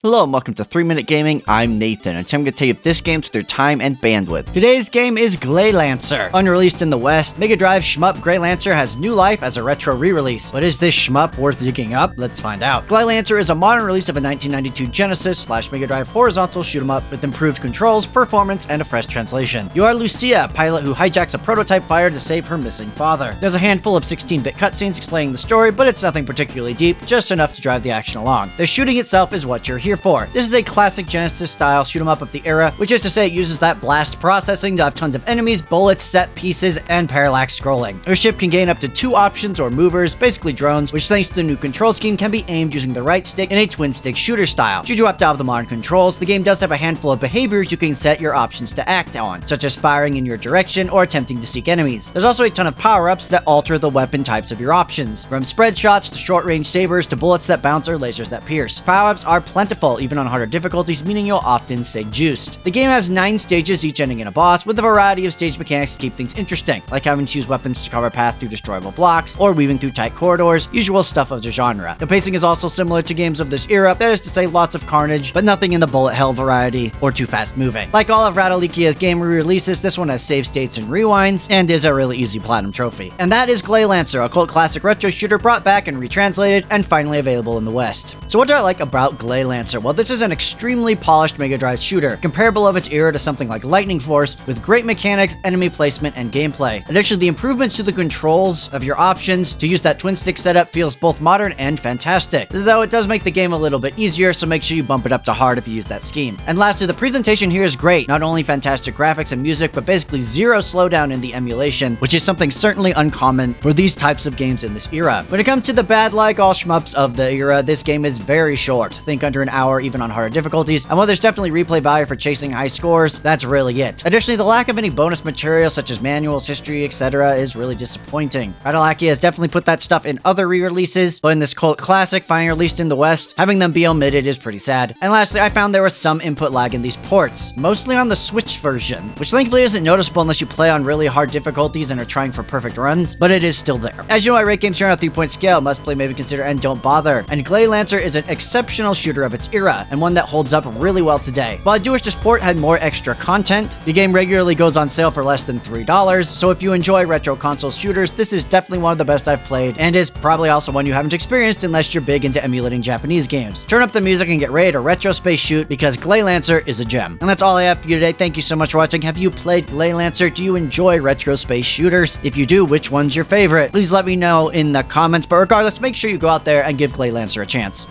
Hello and welcome to 3 Minute Gaming. I'm Nathan, and today I'm going to tell you if this game's worth their time and bandwidth. Today's game is Gley Lancer. Unreleased in the West, Mega Drive shmup Gley Lancer has new life as a retro re-release. But is this shmup worth digging up? Let's find out. Gley Lancer is a modern release of a 1992 Genesis/Mega Drive horizontal shoot-'em-up with improved controls, performance, and a fresh translation. You are Lucia, a pilot who hijacks a prototype fighter to save her missing father. There's a handful of 16-bit cutscenes explaining the story, but it's nothing particularly deep, just enough to drive the action along. The shooting itself is what you're here for. This is a classic Genesis style shoot 'em up of the era, which is to say it uses that blast processing to have tons of enemies, bullets, set pieces, and parallax scrolling. Your ship can gain up to 2 options or movers, basically drones, which thanks to the new control scheme can be aimed using the right stick in a twin stick shooter style. Should you opt out of the modern controls, the game does have a handful of behaviors you can set your options to act on, such as firing in your direction or attempting to seek enemies. There's also a ton of power-ups that alter the weapon types of your options, from spread shots to short-range sabers to bullets that bounce or lasers that pierce. Power-ups are plentiful, even on harder difficulties, meaning you'll often stay juiced. The game has 9 stages, each ending in a boss, with a variety of stage mechanics to keep things interesting, like having to use weapons to cover a path through destroyable blocks, or weaving through tight corridors, usual stuff of the genre. The pacing is also similar to games of this era, that is to say lots of carnage, but nothing in the bullet hell variety, or too fast moving. Like all of Radalikia's game re-releases, this one has save states and rewinds, and is a really easy platinum trophy. And that is Gley Lancer, a cult classic retro shooter brought back and retranslated, and finally available in the West. So what do I like about Gley Lancer? Well, this is an extremely polished Mega Drive shooter, comparable of its era to something like Lightning Force, with great mechanics, enemy placement, and gameplay. Additionally, the improvements to the controls of your options to use that twin stick setup feels both modern and fantastic, though it does make the game a little bit easier, so make sure you bump it up to hard if you use that scheme. And lastly, the presentation here is great. Not only fantastic graphics and music, but basically zero slowdown in the emulation, which is something certainly uncommon for these types of games in this era. When it comes to the bad, like all shmups of the era, this game is very short. Think under an hour, even on harder difficulties, and while there's definitely replay value for chasing high scores, that's really it. Additionally, the lack of any bonus material such as manuals, history, etc. is really disappointing. Radalakia has definitely put that stuff in other re-releases, but in this cult classic finally released in the West, having them be omitted is pretty sad. And lastly, I found there was some input lag in these ports, mostly on the Switch version, which thankfully isn't noticeable unless you play on really hard difficulties and are trying for perfect runs, but it is still there. As you know, I rate games here on a 3-point scale: must play, maybe consider, and don't bother. And Gley Lancer is an exceptional shooter of its era, and one that holds up really well today. While I do wish this port had more extra content, the game regularly goes on sale for less than $3, so if you enjoy retro console shooters, this is definitely one of the best I've played, and is probably also one you haven't experienced unless you're big into emulating Japanese games. Turn up the music and get ready to retro space shoot, because Gley Lancer is a gem. And that's all I have for you today. Thank you so much for watching. Have you played Gley Lancer? Do you enjoy retro space shooters? If you do, which one's your favorite? Please let me know in the comments, but regardless, make sure you go out there and give Gley Lancer a chance.